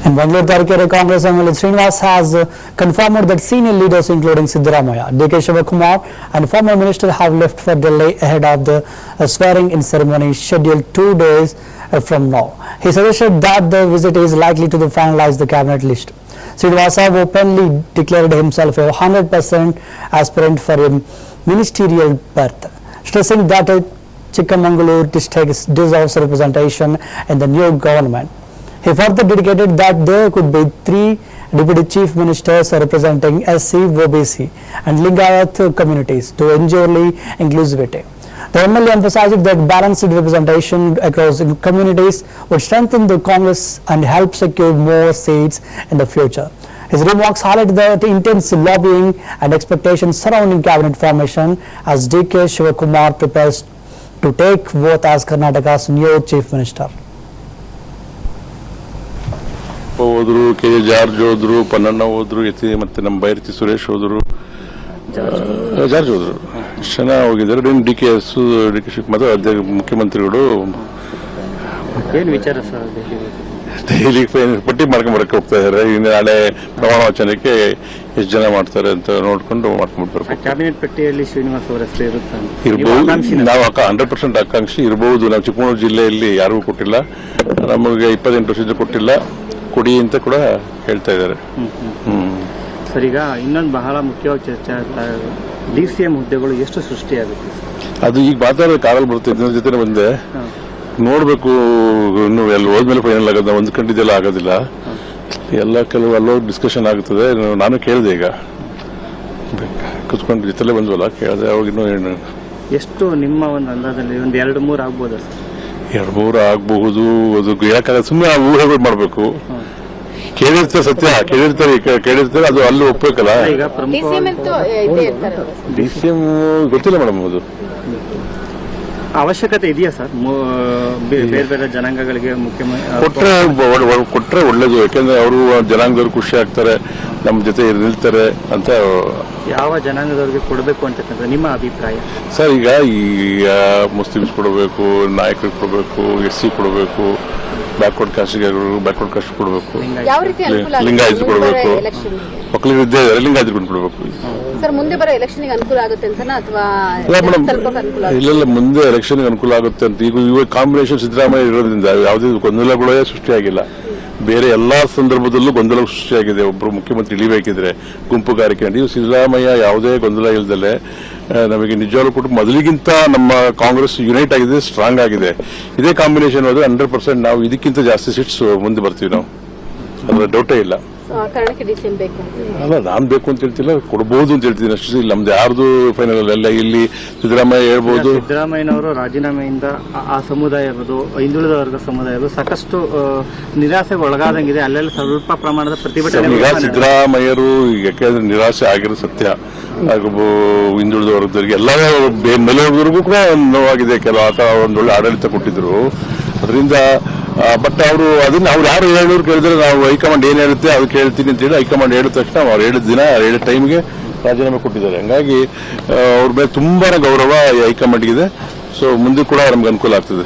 In Bangalore, Tarikere Congress MLA Srinivas has confirmed that senior leaders including Siddaramaiah, D.K. Shivakumar and former minister have left for Delhi ahead of the swearing-in ceremony scheduled 2 days from now. He suggested that the visit is likely to finalize the cabinet list. Srinivas openly declared himself a 100% aspirant for a ministerial berth, stressing that Chikmagalur district deserves representation in the new government. He further dedicated that there could be 3 deputy chief ministers representing SC, OBC and Lingayat communities to ensure inclusivity. The MLA emphasized that balanced representation across communities would strengthen the Congress and help secure more seats in the future. His remarks highlight the intense lobbying and expectations surrounding cabinet formation as D.K. Shivakumar prepares to take oath as Karnataka's new chief minister. ಹೋದ್ರು K George ಹೋದ್ರು ಪನ್ನಣ್ಣ ಹೋದ್ರು ಮತ್ತೆ ನಮ್ಮ ಬೈರತಿ ಸುರೇಶ್ ಹೋದ್ರು George ಹೋದ್ರು ಚೆನ್ನಾಗಿ ಹೋಗಿದ್ದಾರೆ. D K Shivakumar ಮುಖ್ಯಮಂತ್ರಿಗಳು ಏನು ವಿಚಾರ ಸರ್ ಡೈಲಿ ಪಟ್ಟಿ ಮಾಡ್ಕೊಂಡ್ಬರಕ್ಕೆ ಹೋಗ್ತಾ ಇದಾರೆ. ನಾಳೆ ಪ್ರಮಾಣ ವಚನಕ್ಕೆ ಎಷ್ಟು ಜನ ಮಾಡ್ತಾರೆ ಅಂತ ನೋಡ್ಕೊಂಡು ಮಾಡ್ಕೊಂಡು ಬರ್ಬೇಕು. ಕ್ಯಾಬಿನೆಟ್ ಪಟ್ಟಿಯಲ್ಲಿ ಶ್ರೀನಿವಾಸ್ ಅವರ ಹೆಸರು ಇರಬಹುದು. ನಾವು 100% ಆಕಾಂಕ್ಷಿ ಇರಬಹುದು. ನಾವು ಚಿಕ್ಕಮಗಳೂರು ಜಿಲ್ಲೆಯಲ್ಲಿ ಯಾರಿಗೂ ಕೊಟ್ಟಿಲ್ಲ, ನಮಗೆ 28 ವರ್ಷದಿಂದ ಕೊಟ್ಟಿಲ್ಲ, ಕೊಡಿ ಅಂತ ಕೂಡ ಹೇಳ್ತಾ ಇದ್ದಾರೆ. ಸರ್, ಈಗ ಇನ್ನೊಂದು ಬಹಳ ಮುಖ್ಯವಾಗಿ ಚರ್ಚೆ ಆಗ್ತಾ DCM ಹುದ್ದೆಗಳು ಎಷ್ಟು ಸೃಷ್ಟಿಯಾಗುತ್ತೆ? ಅದು ಈಗ ಮಾತಾಡೋಕೆ ಆಗಲ್ಲ, ಬರುತ್ತೆ. ಇದರ ಜೊತೆ ಬಂದೆ ನೋಡ್ಬೇಕು. ಇನ್ನು ಎಲ್ಲ ಹೋದ್ಮೇಲೆ ಫೈನಲ್ ಆಗೋದು, ಒಂದು ಕಂಡಿದ್ದೆಲ್ಲ ಆಗೋದಿಲ್ಲ. ಎಲ್ಲ ಕೆಲವು ಅಲ್ಲೋ ಡಿಸ್ಕಷನ್ ಆಗುತ್ತದೆ. ನಾನು ಕೇಳಿದೆ, ಈಗ ಕುತ್ಕೊಂಡು ಜೊತೆಲೇ ಬಂದ್ವಲ್ಲ, ಕೇಳಿದೆ. ಅವಾಗ ಇನ್ನೂ ಎಷ್ಟು ನಿಮ್ಮ ಒಂದು ಅಂದಾಜಲ್ಲಿ ಒಂದು 2-3 ಆಗ್ಬೋದಾ ಸರ್? 2-3 ಆಗಬಹುದು. ಅದು ಯಾಕಂದ್ರೆ ಸುಮ್ಮನೆ ಊಹೆಗಳು ಮಾಡಬೇಕು. ಕೇಳಿರ್ತಾರೆ, ಸತ್ಯ ಕೇಳಿರ್ತಾರೆ, ಅದು ಅಲ್ಲಿ ಒಪ್ಪಬೇಕಲ್ಲ. DCM ಗೊತ್ತಿಲ್ಲ ಮೇಡಮ್. ಅದು ಅವಶ್ಯಕತೆ ಇದೆಯಾ ಸರ್? ಬೇರೆ ಬೇರೆ ಜನಾಂಗಗಳಿಗೆ ಕೊಟ್ರೆ ಒಳ್ಳೇದು. ಯಾಕೆಂದ್ರೆ ಅವರು ಜನಾಂಗದವ್ರು ಖುಷಿ ಆಗ್ತಾರೆ, ನಮ್ಮ ಜೊತೆ ನಿಲ್ತಾರೆ ಅಂತ. ಯಾವ ಜನಾಂಗದವ್ರಿಗೆ ಕೊಡಬೇಕು ಅಂತಕ್ಕಂಥ ನಿಮ್ಮ ಅಭಿಪ್ರಾಯ ಸರ್? ಈಗ ಮುಸ್ಲಿಮ್ಸ್ ಕೊಡಬೇಕು, ನಾಯಕರಿಗೆ ಕೊಡಬೇಕು, SC ಕೊಡಬೇಕು, ಬ್ಯಾಕ್ವರ್ಡ್ ಕಾಸ್ಟ್ ಕೊಡಬೇಕು, ಲಿಂಗಾಯತ್ ಕೊಡಬೇಕು, ಒಕ್ಕಲಿಗರು ಇದ್ದೇ ಇದ್ದಾರೆ, ಲಿಂಗಾಯತ್ ಕೊಡಬೇಕು. ಸರ್, ಮುಂದೆ ಬರೋ ಎಲೆಕ್ಷನ್ಗೆ ಅನುಕೂಲ ಆಗುತ್ತೆ ಅಂತನಾ ಅಥವಾ ಇಲ್ಲ, ಮುಂದೆ ಎಲೆಕ್ಷನ್ಗೆ ಅನುಕೂಲ ಆಗುತ್ತೆ ಅಂತ. ಈಗ ಕಾಂಬಿನೇಷನ್ ಸಿದ್ದರಾಮಯ್ಯ ಇರೋದ್ರಿಂದ ಯಾವುದೇ ಗೊಂದಲಗಳೇ ಸೃಷ್ಟಿಯಾಗಿಲ್ಲ. ಬೇರೆ ಎಲ್ಲಾ ಸಂದರ್ಭದಲ್ಲೂ ಗೊಂದಲ ಸೃಷ್ಟಿಯಾಗಿದೆ. ಒಬ್ಬರು ಮುಖ್ಯಮಂತ್ರಿ ಇಳಿಬೇಕಿದ್ರೆ ಗುಂಪುಗಾರಿಕೆ ಅಂತ. ಇವು ಸಿದ್ದರಾಮಯ್ಯ ಯಾವುದೇ ಗೊಂದಲ ಇಲ್ದಲೆ ನಮಗೆ ನಿಜವಾಗ್ಲೂ ಕೂಡ ಮೊದಲಿಗಿಂತ ನಮ್ಮ ಕಾಂಗ್ರೆಸ್ ಯುನೈಟ್ ಆಗಿದೆ, ಸ್ಟ್ರಾಂಗ್ ಆಗಿದೆ. ಇದೇ ಕಾಂಬಿನೇಷನ್ ಹೋದ್ರೆ 100% ನಾವು ಇದಕ್ಕಿಂತ ಜಾಸ್ತಿ ಸೀಟ್ಸ್ ಮುಂದೆ ಬರ್ತೀವಿ. ನಾವು ಅದರ ಡೌಟೇ ಇಲ್ಲ. ಅಲ್ಲ, ನಾನ್ ಬೇಕು ಅಂತ ಹೇಳ್ತಿಲ್ಲ, ಕೊಡಬಹುದು ಅಂತ ಹೇಳ್ತೀನಿ ಅಷ್ಟು. ಇಲ್ಲಿ ನಮ್ದು ಯಾರ್ದು ಫೈನಲ್ ಅಲ್ಲ. ಇಲ್ಲಿ ಸಿದ್ದರಾಮಯ್ಯ ಹೇಳ್ಬಹುದು. ಸಿದ್ದರಾಮಯ್ಯನವರು ರಾಜೀನಾಮೆಯಿಂದ ಆ ಸಮುದಾಯ ಇರೋದು, ಹಿಂದುಳಿದ ವರ್ಗ ಸಮುದಾಯ ಸಾಕಷ್ಟು ನಿರಾಸೆಗೆ ಒಳಗಾದಂಗಿದೆ. ಅಲ್ಲೆಲ್ಲ ಸ್ವಲ್ಪ ಪ್ರಮಾಣದ ಪ್ರತಿಭಟನೆ. ಈಗ ಸಿದ್ದರಾಮಯ್ಯರು ಯಾಕೆಂದ್ರೆ ನಿರಾಸೆ ಆಗಿರೋ ಸತ್ಯ. ಹಿಂದುಳಿದ ವರ್ಗದವರಿಗೆ ಎಲ್ಲ ಮೇಲವರೆಗೂ ಕೂಡ ನೋವಾಗಿದೆ. ಕೆಲವು ಒಂದೊಳ್ಳೆ ಆಡಳಿತ ಕೊಟ್ಟಿದ್ರು, ಅದರಿಂದ. ಬಟ್ ಅವ್ರು ಯಾರು ಹೇಳೋರು ಕೇಳಿದ್ರೆ ನಾವು ಹೈಕಮಾಂಡ್ ಏನ್ ಹೇಳುತ್ತೆ ಅದು ಕೇಳ್ತೀನಿ ಅಂತ ಹೇಳಿ ಹೈಕಮಾಂಡ್ ಹೇಳಿದ ತಕ್ಷಣ ಅವ್ರು ಹೇಳಿದ ಟೈಮ್ಗೆ ರಾಜೀನಾಮೆ ಕೊಟ್ಟಿದ್ದಾರೆ. ಹಂಗಾಗಿ ಅವ್ರ ಮೇಲೆ ತುಂಬಾನೇ ಗೌರವ ಹೈಕಮಾಂಡ್ಗಿದೆ. ಸೊ ಮುಂದೆ ಕೂಡ ನಮ್ಗೆ ಅನುಕೂಲ ಆಗ್ತದೆ.